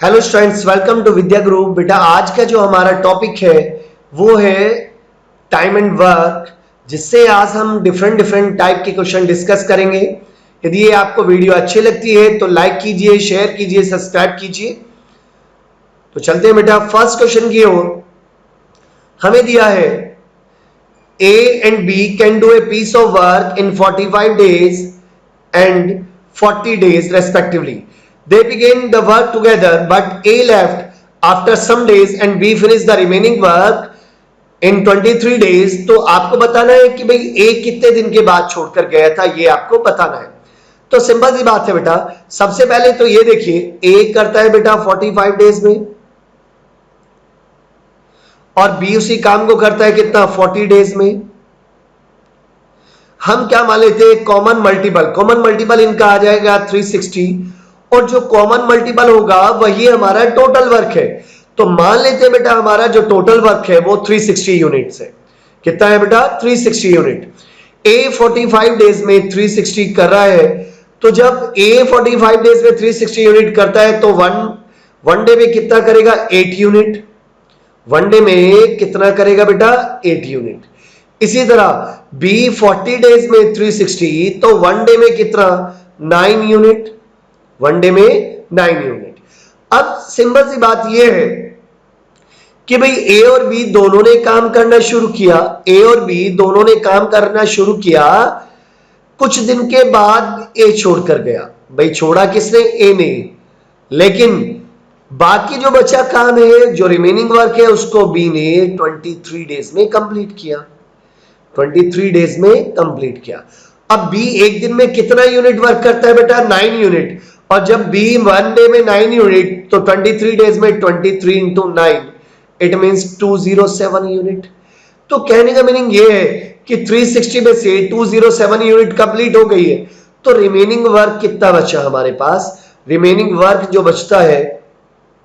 Hello students, welcome to Vidya group. बेटा आज का जो हमारा टॉपिक है वो है टाइम एंड वर्क, जिससे आज हम डिफरेंट टाइप के क्वेश्चन डिस्कस करेंगे। यदि ये आपको वीडियो अच्छी लगती है तो लाइक कीजिए, शेयर कीजिए, सब्सक्राइब कीजिए। तो चलते हैं बेटा फर्स्ट क्वेश्चन की ओर। हमें दिया है A and B can do a piece of work in 45 days and 40 days respectively. They began the work together, but A left after some days and B finished the remaining work in 23 days. तो आपको बताना है कि भाई A कितने दिन के बाद छोड़कर गया था, ये आपको बताना है। तो सिंपल सी बात है बेटा, सबसे पहले तो ये देखिए A करता है बेटा 45 डेज में और B उसी काम को करता है कितना 40 डेज में। हम क्या मान लेते हैं कॉमन मल्टीपल इनका आ जाएगा 360 और जो कॉमन मल्टीपल होगा वही हमारा टोटल वर्क है। तो मान लेते हैं बेटा हमारा जो टोटल वर्क है वो 360 यूनिट्स है। कितना है बेटा 360 यूनिट। A 45 डेज में 360 कर रहा है, तो जब A 45 डेज में 360 यूनिट करता है तो वन डे में कितना करेगा 8 यूनिट। वन डे में कितना करेगा बेटा 8 यूनिट। इसी तरह B 40 डेज में 360 तो वन डे में कितना 9 यूनिट। वन डे में 9 यूनिट। अब सिंपल सी बात यह है कि भाई A और B दोनों ने काम करना शुरू किया। A और B दोनों ने काम करना शुरू किया, कुछ दिन के बाद A छोड़कर गया। भाई छोड़ा किसने A ने, लेकिन बाकी जो बचा काम है, जो रिमेनिंग वर्क है, उसको B ने 23 डेज में कंप्लीट किया। 23 डेज में कंप्लीट किया। अब B एक दिन में कितना यूनिट वर्क करता है बेटा 9 यूनिट, और जब B वन डे में 9 यूनिट तो 23 डेज में 23 इंटू 9 इट मींस 207 यूनिट। तो कहने का मीनिंग ये है कि 360 में से 207 यूनिट कंप्लीट हो गई है। तो रिमेनिंग वर्क कितना बचा हमारे पास, रिमेनिंग वर्क जो बचता है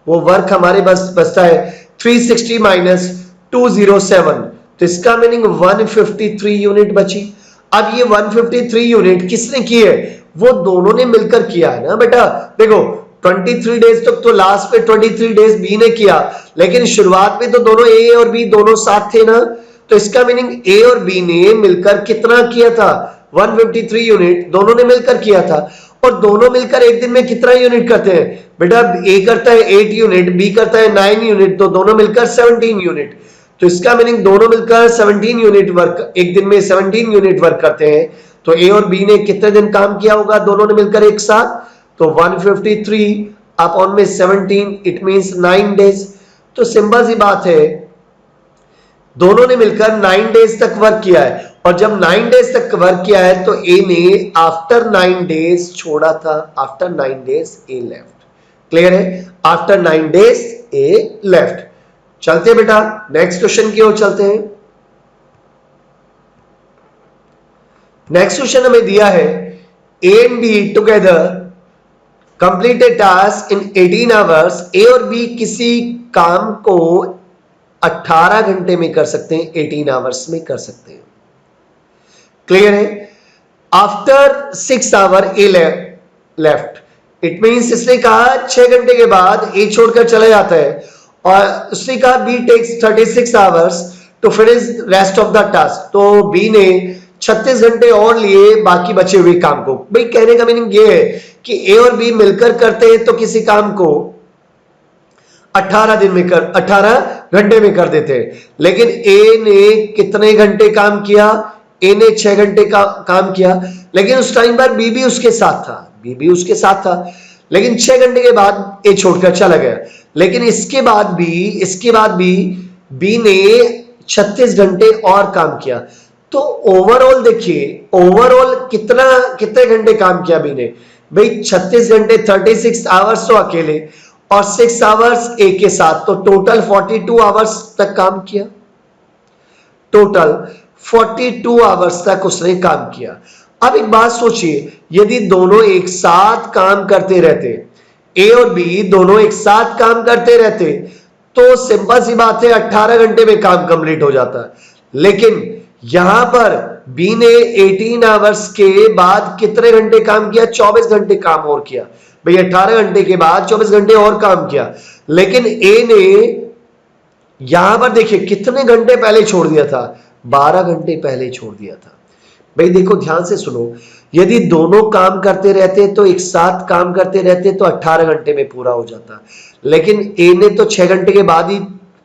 वो वर्क हमारे पास बचता है 360 माइनस 207, तो इसका मीनिंग 153 यूनिट बची। अब ये 153 यूनिट किसने की है, वो दोनों ने मिलकर किया है ना बेटा। देखो 23 डेज तक तो लास्ट पे 23 डेज बी ने किया, लेकिन शुरुआत में तो दोनों ए और बी दोनों साथ थे ना। तो इसका मीनिंग ए और बी ने मिलकर कितना किया था 153 यूनिट, दोनों ने मिलकर किया था। और दोनों मिलकर एक दिन में कितना यूनिट करते हैं बेटा, ए करता है 8 यूनिट, बी करता है 9 यूनिट, तो दोनों मिलकर 17 यूनिट। तो इसका मीनिंग दोनों मिलकर 17 यूनिट वर्क, एक दिन में 17 यूनिट वर्क करते हैं। तो ए और बी ने कितने दिन काम किया होगा दोनों ने मिलकर एक साथ, तो 153 अपॉन में 17 इट मींस 9 डेज। तो सिंपल सी बात है, दोनों ने मिलकर 9 डेज तक वर्क किया है, और जब 9 डेज तक वर्क किया है तो ए ने आफ्टर 9 डेज छोड़ा था। आफ्टर 9 डेज ए लेफ्ट। क्लियर है, आफ्टर 9 डेज ए लेफ्ट। चलते हैं बेटा नेक्स्ट क्वेश्चन की ओर चलते हैं। नेक्स्ट क्वेश्चन हमें दिया है A and B together complete a task in 18 hours. A और बी किसी काम को 18 घंटे में कर सकते हैं, 18 आवर्स में कर सकते हैं। क्लियर है। After 6 hour A left, it means इसने कहा 6 घंटे के बाद ए छोड़कर चला जाता है, और उसने कहा B takes 36 hours to finish rest of the task. तो बी ने 36 घंटे और लिए बाकी बचे हुए काम को। भाई कहने का मीनिंग ये है कि ए और बी मिलकर करते हैं तो किसी काम को 18 घंटे में कर देते हैं, लेकिन ए ने कितने घंटे काम किया, ए ने 6 घंटे का काम किया, लेकिन उस टाइम पर बी भी उसके साथ था, लेकिन 6 घंटे के बाद ए छोड़कर चला गया। लेकिन इसके बाद भी बी ने 36 घंटे और काम किया। तो ओवरऑल देखिए, ओवरऑल कितने घंटे काम किया बी ने, भाई 36 घंटे 36 आवर्स तो अकेले और 6 आवर्स ए के साथ, तो टोटल 42 आवर्स तक काम किया। टोटल 42 आवर्स तक उसने काम किया। अब एक बात सोचिए, यदि दोनों एक साथ काम करते रहते, ए और बी दोनों एक साथ काम करते रहते, तो सिंपल सी बात है 18 घंटे में काम कंप्लीट हो जाता है। लेकिन यहां पर बी ने 18 आवर्स के बाद कितने घंटे काम किया, 24 घंटे काम और किया। भाई 18 घंटे के बाद 24 घंटे और काम किया, लेकिन ए ने यहां पर देखिए कितने घंटे पहले छोड़ दिया था, 12 घंटे पहले छोड़ दिया था। भाई देखो ध्यान से सुनो, यदि दोनों काम करते रहते तो एक साथ काम करते रहते तो 18 घंटे में पूरा हो जाता, लेकिन ए ने तो 6 घंटे के बाद ही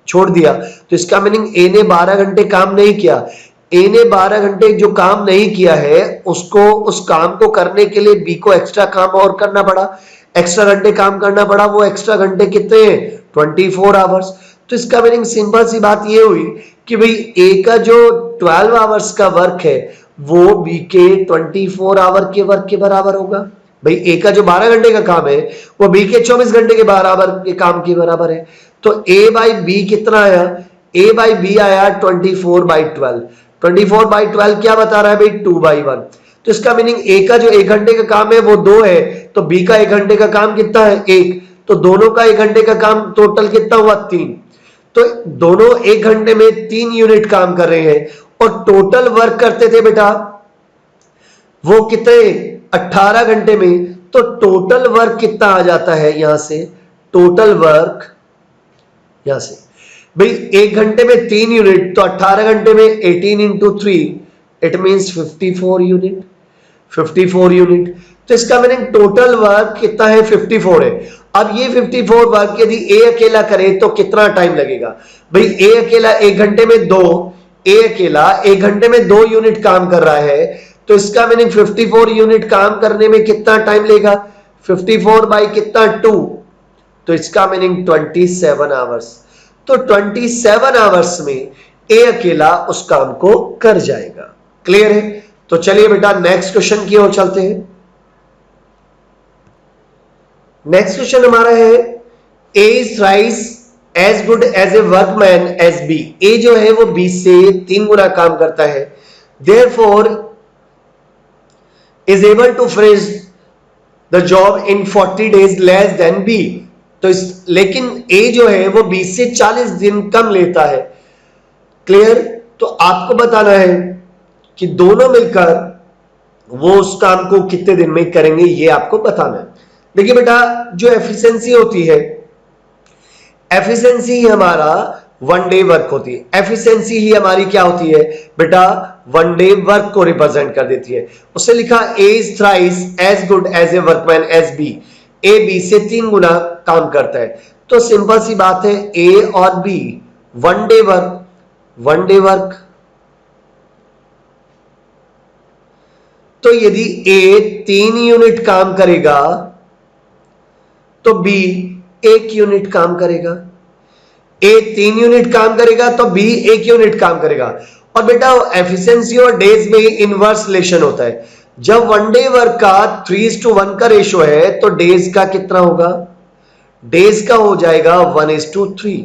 छोड़ दिया, तो इसका मीनिंग ए ने 12 घंटे काम नहीं किया। ए ने 12 घंटे जो काम नहीं किया है उसको, उस काम को करने के लिए बी को एक्स्ट्रा काम और करना पड़ा, एक्स्ट्रा घंटे काम करना पड़ा। वो एक्स्ट्रा घंटे कितने हैं? 24 आवर्स। तो इसका मीनिंग सिंपल सी बात ये हुई कि भाई ए का जो 12 आवर्स का वर्क है वो बी के 24 आवर के वर्क के बराबर होगा। भाई ए का जो 12 घंटे का काम है वो बी के 24 घंटे के बराबर के काम के बराबर है। तो ए बाई बी कितना आया? ए बाई बी आया 24/12। 24/12 क्या बता रहा है भाई? 2/1। तो इसका मीनिंग ए का जो 1 घंटे का काम है वो 2 है, तो बी का 1 घंटे का काम कितना है? 1। तो दोनों का 1 घंटे का काम टोटल कितना हुआ? 3। तो दोनों 1 घंटे में 3 यूनिट काम कर रहे हैं और टोटल वर्क करते थे बेटा वो कितने? 18 घंटे में। तो टोटल वर्क कितना आ जाता है यहां से? टोटल वर्क यहां से भाई 1 घंटे में 3 यूनिट, तो 18 घंटे में 18 into 3 it means 54 unit. 54 unit. तो इसका मीनिंग टोटल वर्क कितना है? 54 है। अब ये 54 वर्क यदि ए अकेला करे तो कितना टाइम लगेगा? भाई ए अकेला 1 घंटे में 2, ए अकेला 1 घंटे में 2 यूनिट काम कर रहा है, तो इसका मीनिंग 54 यूनिट काम करने में कितना टाइम लेगा? 54 बाई कितना? 2। तो इसका मीनिंग 27 आवर्स। तो 27 आवर्स में ए अकेला उस काम को कर जाएगा। क्लियर है? तो चलिए बेटा नेक्स्ट क्वेश्चन की ओर चलते हैं। नेक्स्ट क्वेश्चन हमारा है A is thrice as good as a workman as B. A जो है वो बी से 3 गुना काम करता है, therefore is able to finish the job in 40 days less than B. तो लेकिन ए जो है वो बी से 40 दिन कम लेता है। क्लियर? तो आपको बताना है कि दोनों मिलकर वो उस काम को कितने दिन में करेंगे, ये आपको बताना है। देखिए बेटा जो एफिशिएंसी होती है, एफिशिएंसी ही हमारा 1 डे वर्क होती है। एफिशिएंसी ही हमारी क्या होती है बेटा? 1 डे वर्क को रिप्रेजेंट कर देती है। उससे लिखा A is thrice as good as a workman as B. A B से 3 गुना काम करता है। तो सिंपल सी बात है ए और B 1 day work, 1 day work. तो यदि ए 3 यूनिट काम करेगा तो बी 1 यूनिट काम करेगा। ए 3 यूनिट काम करेगा तो बी 1 यूनिट काम करेगा। और बेटा एफिशिएंसी और डेज में इनवर्स रिलेशन होता है। जब 1 डे वर्क का 3:1 का रेशो है तो डेज का कितना होगा? डेज का हो जाएगा 1:3।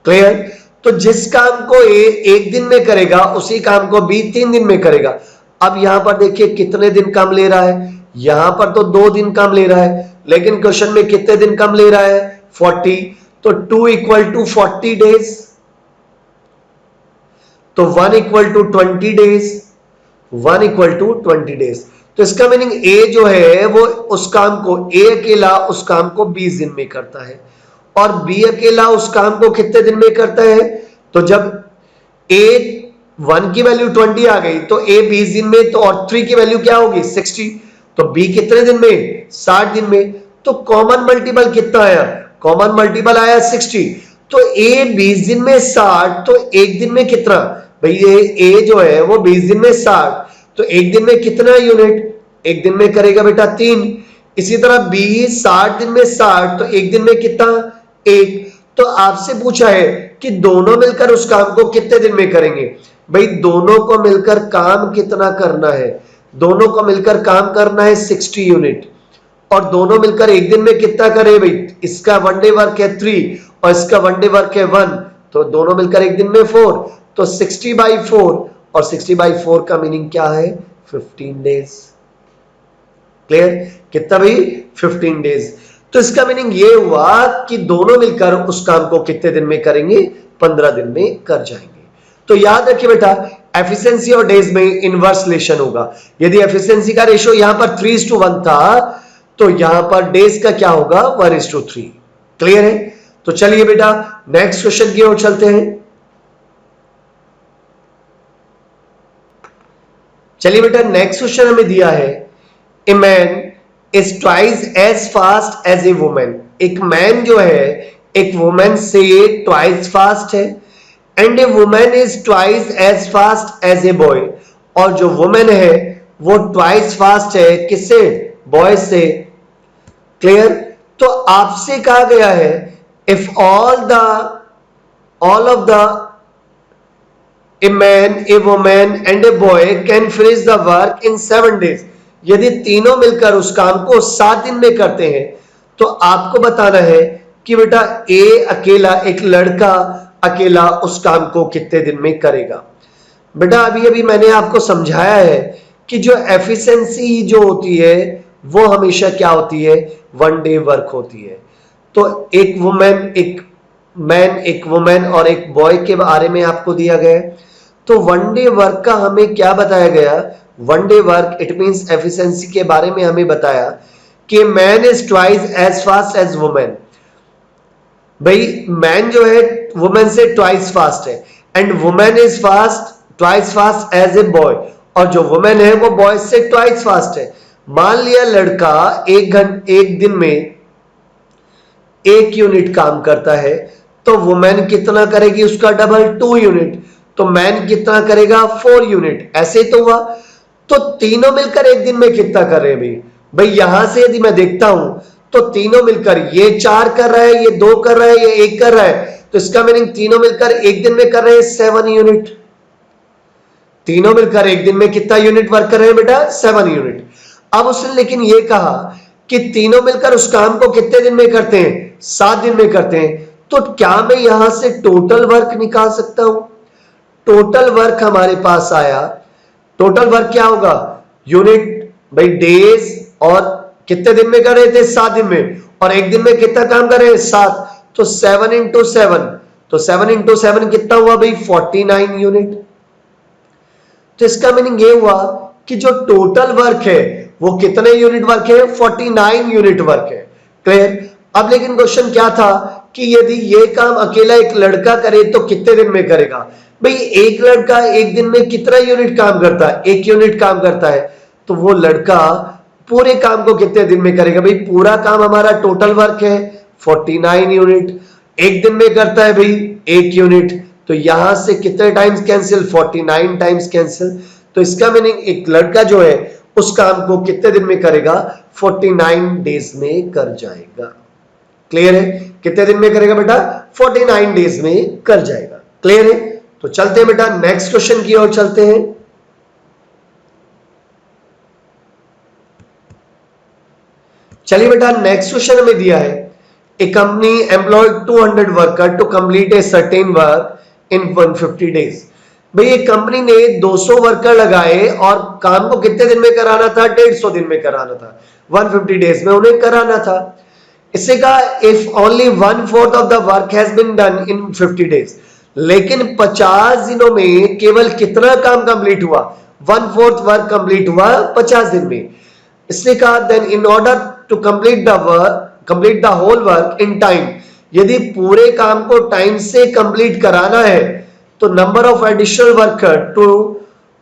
क्लियर? तो जिस काम को ए 1 दिन में करेगा उसी काम को बी 3 दिन में करेगा। अब यहां पर देखिए कितने दिन कम ले रहा है, यहां पर तो 2 दिन कम ले रहा है, लेकिन क्वेश्चन में कितने दिन कम ले रहा है? 40। तो 2 = 40 डेज, तो 1 = 20 डेज, 1 = 20 डेज। तो इसका मीनिंग ए जो है वो उस काम को, ए अकेला उस काम को 20 दिन में करता है और बी अकेला उस काम को कितने दिन में करता है? तो जब ए 1 की वैल्यू 20 आ गई तो ए 20 दिन में, तो और 3 की वैल्यू क्या होगी? 60। तो बी कितने दिन में? 60 दिन में। तो कॉमन मल्टीपल कितना आया? कॉमन मल्टीपल आया 60। तो ए 20 दिन में 60, तो 1 दिन में कितना? भाई ये ए जो है वो 20 दिन में 60, तो 1 दिन में कितना यूनिट? 1 दिन में करेगा बेटा 3। इसी तरह बी 60 दिन में 60, तो 1 दिन में कितना? 1। तो आपसे पूछा है कि दोनों मिलकर उस काम को कितने दिन में करेंगे। भाई दोनों को मिलकर काम कितना करना है? दोनों को मिलकर काम करना है 60 यूनिट, और दोनों मिलकर 1 दिन में कितना करे? भाई इसका 1 डे वर्क है 3 और इसका 1 डे वर्क है 1, तो दोनों मिलकर 1 दिन में 4, तो 60/4, और 60/4 का मीनिंग क्या है? 15 डेज। क्लियर? कितना भाई? 15 डेज। तो इसका मीनिंग ये हुआ कि दोनों मिलकर उस काम को कितने दिन में करेंगे? 15 दिन में कर जाएंगे। तो याद रखिए बेटा एफिशिएंसी और डेज में इनवर्स रिलेशन होगा। यदि एफिशिएंसी का रेशियो यहां पर 3:1 था तो यहां पर डेज का क्या होगा 1:3। क्लियर है? तो चलिए बेटा नेक्स्ट क्वेश्चन की ओर चलते हैं। चलिए बेटा नेक्स्ट क्वेश्चन हमें दिया है a man is twice as fast as a woman. एक मैन जो है एक वुमेन से ट्वाइस फास्ट है, and a woman is twice as fast as a boy. और जो वुमेन है वो ट्वाइस फास्ट है किससे? बॉय से। क्लियर? तो आपसे कहा गया है if all of the a man, A women and a boy can finish the work in 7 days। यदि तीनों मिलकर उस काम को 7 दिन में करते हैं तो आपको बताना है कि बेटा ए अकेला, एक लड़का अकेला उस काम को कितने दिन में करेगा। बेटा अभी अभी मैंने आपको समझाया है कि जो एफिशिएंसी जो होती है वो हमेशा क्या होती है? 1 day वर्क होती है। तो एक वुमेन, एक मैन, एक वुमेन और एक बॉय के बारे में आपको दिया गया है। तो 1 day वर्क का हमें क्या बताया गया? 1 day work it means efficiency के बारे में हमें बताया कि man is twice as fast as woman. भाई मैन जो है वुमेन से ट्वाइस फास्ट है, and woman is fast twice fast as a boy, और जो वुमेन है वो बॉय से ट्वाइस फास्ट है। मान लिया लड़का एक दिन में 1 यूनिट काम करता है, तो वुमेन कितना करेगी? उसका डबल 2 यूनिट। तो मैन कितना करेगा? 4 यूनिट। ऐसे तो हुआ। तो तीनों मिलकर एक दिन में कितना कर रहे हैं? भाई यहां से यदि मैं देखता हूं तो तीनों मिलकर ये 4 कर रहा है, ये 2 कर रहा है, ये 1 कर रहा है। तो इसका मीनिंग तीनों मिलकर एक दिन में कर रहे हैं 7 यूनिट। तीनों मिलकर एक दिन में कितना यूनिट वर्क कर रहे हैं बेटा? 7 यूनिट। अब उसने लेकिन ये कहा कि तीनों मिलकर उस काम को कितने दिन में करते हैं? 7 दिन में करते हैं। तो क्या मैं यहां से टोटल वर्क निकाल सकता हूं? टोटल वर्क हमारे पास आया, टोटल वर्क क्या होगा? यूनिट भाई डेज, और कितने दिन में कर रहे थे? 7 दिन में। और एक दिन में कितना काम कर रहे हैं? 7। तो 7 into 7, तो 7 into 7 कितना हुआ भाई? 49 यूनिट। तो इसका मीनिंग ये हुआ कि जो टोटल वर्क है वो कितने यूनिट वर्क है? 49 यूनिट वर्क है। क्लियर? अब लेकिन क्वेश्चन क्या था कि यदि ये काम अकेला एक लड़का करे तो कितने दिन में करेगा? भाई एक लड़का एक दिन में कितना यूनिट काम करता है? 1 यूनिट काम करता है। तो वो लड़का पूरे काम को कितने दिन में करेगा? भाई पूरा काम हमारा टोटल वर्क है 49 यूनिट, एक दिन में करता है भाई 1 यूनिट। तो यहां से कितने टाइम्स कैंसिल? 49 times cancel. तो इसका मीनिंग एक लड़का जो है उस काम को कितने दिन में करेगा? 49 डेज में कर जाएगा। क्लियर है? कितने दिन में करेगा बेटा? 49 डेज में कर जाएगा। क्लियर है? तो चलते हैं बेटा नेक्स्ट क्वेश्चन की ओर चलते हैं। चलिए बेटा नेक्स्ट क्वेश्चन हमें दिया है a company employed 200 worker to complete a certain work in 150 days. भाई एक कंपनी ने 200 वर्कर लगाए और काम को कितने दिन में कराना था? 150 दिन में कराना था, 150 डेज में उन्हें कराना था। इससे कहा if only 1/4 of the work has been done in 50 days. लेकिन 50 दिनों में केवल कितना काम कंप्लीट हुआ? 1/4 वर्क कंप्लीट हुआ 50 दिन में। इसने कहा then in order to complete the whole work in time. यदि पूरे काम को टाइम से कंप्लीट कराना है तो number of additional worker to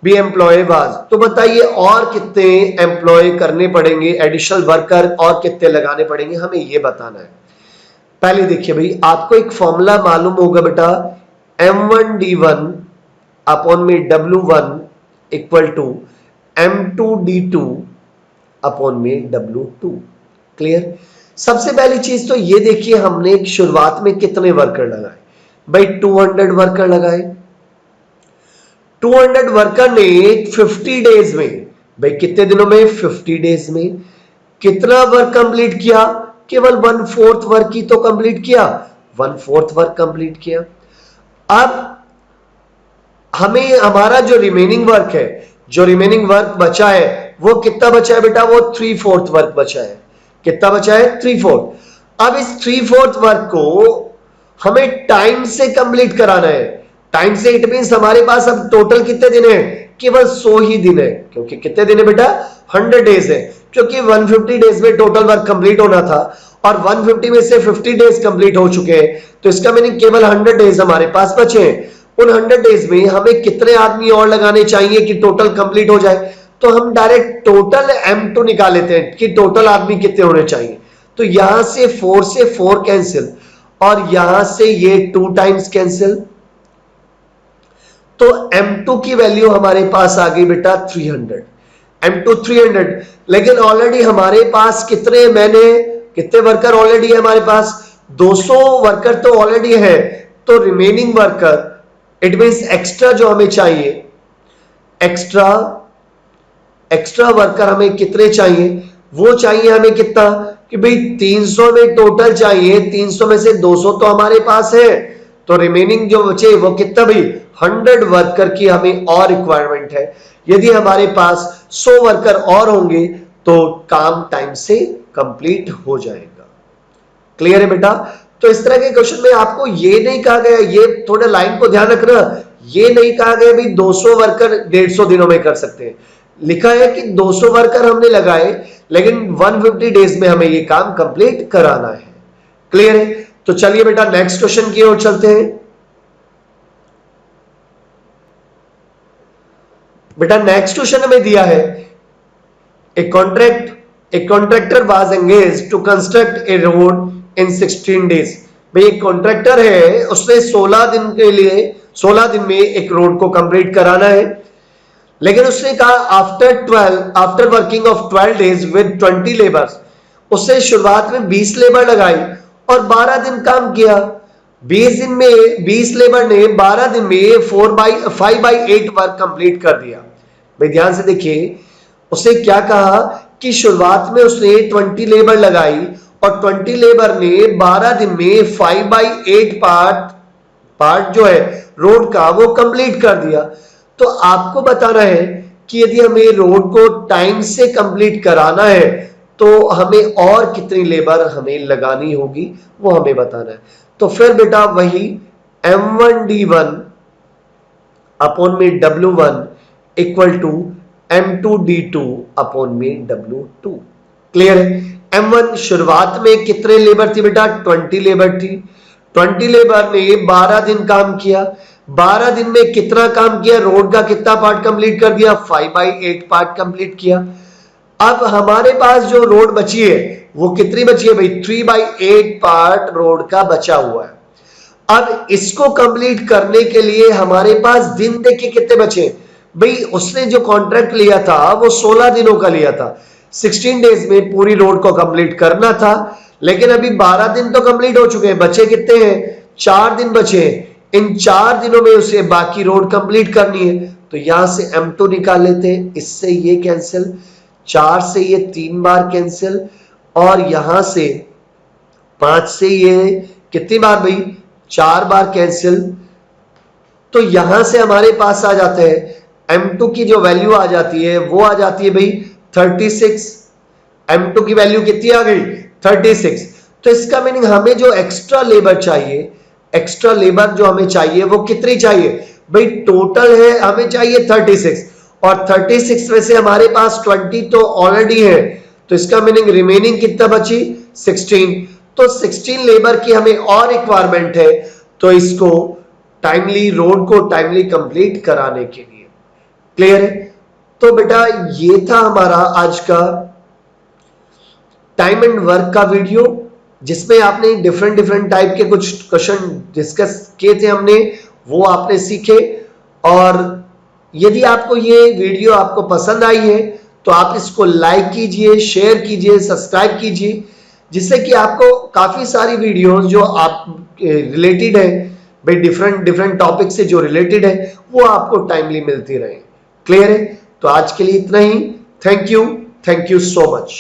be employ was. तो बताइए और कितने एम्प्लॉय करने पड़ेंगे, एडिशनल वर्कर और कितने लगाने पड़ेंगे, हमें ये बताना है। पहले देखिए भाई आपको एक फॉर्मूला मालूम होगा बेटा, M1D1 अपॉन में W1 equal to M2D2 upon में W2। क्लियर? सबसे पहली चीज तो ये देखिए हमने शुरुआत में कितने वर्कर लगाए? भाई 200 वर्कर लगाए। 200 वर्कर ने 50 डेज में, भाई कितने दिनों में? 50 डेज में। कितना वर्क कंप्लीट किया? केवल 1/4 वर्क ही तो कंप्लीट किया, 1/4 वर्क कंप्लीट किया। अब हमें हमारा जो रिमेनिंग वर्क है, जो रिमेनिंग वर्क बचा है वो कितना बचा है बेटा? वो 3/4 वर्क बचा है। कितना बचा है? 3/4। अब इस 3/4 वर्क को हमें टाइम से कंप्लीट कराना है। टाइम से इट मींस हमारे पास अब टोटल कितने दिन है? केवल 100 ही दिन है, क्योंकि कितने दिन है बेटा? 100 डेज है। क्योंकि 150 डेज में टोटल वर्क कंप्लीट होना था और 150 में से 50 डेज कंप्लीट हो चुके हैं, तो इसका मीनिंग केवल 100 डेज हमारे पास बचे हैं। उन 100 डेज में हमें कितने आदमी और लगाने चाहिए कि टोटल कंप्लीट हो जाए? तो हम डायरेक्ट टोटल M2 निकाल लेते हैं कि टोटल आदमी कितने होने चाहिए। तो यहां से 4 कैंसिल और यहां से ये 2 टाइम्स कैंसिल, तो M2 की वैल्यू हमारे पास आ गई बेटा 300, M2 300। लेकिन ऑलरेडी हमारे पास कितने वर्कर ऑलरेडी है हमारे पास? 200 वर्कर तो ऑलरेडी है, तो remaining worker it means extra जो हमें चाहिए, एक्स्ट्रा वर्कर हमें कितने चाहिए? वो चाहिए हमें कितना कि भाई 300 में टोटल चाहिए, 300 में से 200 तो हमारे पास है, तो रिमेनिंग जो बचे वो कितना भाई 100 वर्कर की हमें और रिक्वायरमेंट है। यदि हमारे पास 100 वर्कर और होंगे तो काम टाइम से कंप्लीट हो जाएगा। क्लियर है बेटा? तो इस तरह के क्वेश्चन में आपको ये नहीं कहा गया, ये थोड़ा लाइन को ध्यान रखना, ये नहीं कहा गया भाई 200 वर्कर 150 दिनों में कर सकते हैं। लिखा है कि 200 वर्कर हमने लगाए लेकिन 150 डेज में हमें ये काम कंप्लीट कराना है। क्लियर है? तो चलिए बेटा नेक्स्ट क्वेश्चन की ओर चलते हैं। बेटा नेक्स्ट क्वेश्चन हमें दिया है, a contractor was engaged to construct a road in 16 days. भाई एक कॉन्ट्रैक्टर है, उसने 16 दिन में एक रोड को कंप्लीट कराना है, लेकिन उसने कहा after working of 12 days with 20 labours, उसने शुरुआत में 20 लेबर लगाई और 12 दिन काम किया। 20 दिन में 20 लेबर ने 12 दिन में 5/8 वर्क कंप्लीट कर दिया। भाई ध्यान से देखिए, उसने क्या कहा कि शुरुआत में उसने 20 लेबर लगाई और 20 लेबर ने 12 दिन में 5/8 पार्ट जो है रोड का वो कंप्लीट कर दिया। तो आपको बताना है कि यदि हमें रोड को टाइम से कंप्लीट कराना है तो हमें और कितनी लेबर हमें लगानी होगी वो हमें बताना है। तो फिर बेटा वही M1D1 अपॉन में W1 equal to M2D2 upon में W2। क्लियर है? M1 शुरुआत में कितने लेबर थी बेटा? 20 लेबर थी। 20 लेबर ने 12 दिन काम किया। 12 दिन में कितना काम किया? रोड का कितना पार्ट कंप्लीट कर दिया? 5/8 पार्ट कंप्लीट किया। अब हमारे पास जो रोड बची है वो कितनी बची है भाई? 3/8 पार्ट रोड का बचा हुआ है। अब इसको कंप्लीट करने के लिए हमारे पास दिन देखिए कितने बचे भाई। उसने जो कॉन्ट्रैक्ट लिया था वो 16 दिनों का लिया था, 16 डेज में पूरी रोड को कंप्लीट करना था, लेकिन अभी 12 दिन तो कंप्लीट हो चुके हैं, बचे कितने हैं? 4 दिन बचे हैं। इन 4 दिनों में उसे बाकी रोड कंप्लीट करनी है, तो यहां से M2 निकाल लेते हैं, इससे ये कैंसिल, 4 से ये 3 बार कैंसिल और यहां से 5 से ये कितनी बार भाई? 4 बार कैंसिल। तो यहां से हमारे पास आ जाते हैं M2 की जो वैल्यू आ जाती है वो आ जाती है भाई 36। M2 की वैल्यू कितनी आ गई? 36। तो इसका मीनिंग हमें जो एक्स्ट्रा लेबर चाहिए, एक्स्ट्रा लेबर जो हमें चाहिए वो कितनी चाहिए भाई? टोटल है हमें चाहिए 36 और 36 में से हमारे पास 20 तो ऑलरेडी है, तो इसका मीनिंग रिमेनिंग कितना बची? 16। तो 16 लेबर की हमें और रिक्वायरमेंट है, तो इसको टाइमली रोड को टाइमली कंप्लीट कराने के लिए। क्लियर है? तो बेटा ये था हमारा आज का टाइम एंड वर्क का वीडियो, जिसमें आपने डिफरेंट टाइप के कुछ क्वेश्चन डिस्कस किए थे हमने, वो आपने सीखे। और यदि आपको ये वीडियो आपको पसंद आई है तो आप इसको लाइक कीजिए, शेयर कीजिए, सब्सक्राइब कीजिए, जिससे कि आपको काफी सारी वीडियोस जो आप रिलेटेड है भाई डिफरेंट टॉपिक से जो रिलेटेड है वो आपको टाइमली मिलती रहे। क्लियर है? तो आज के लिए इतना ही। Thank you so much.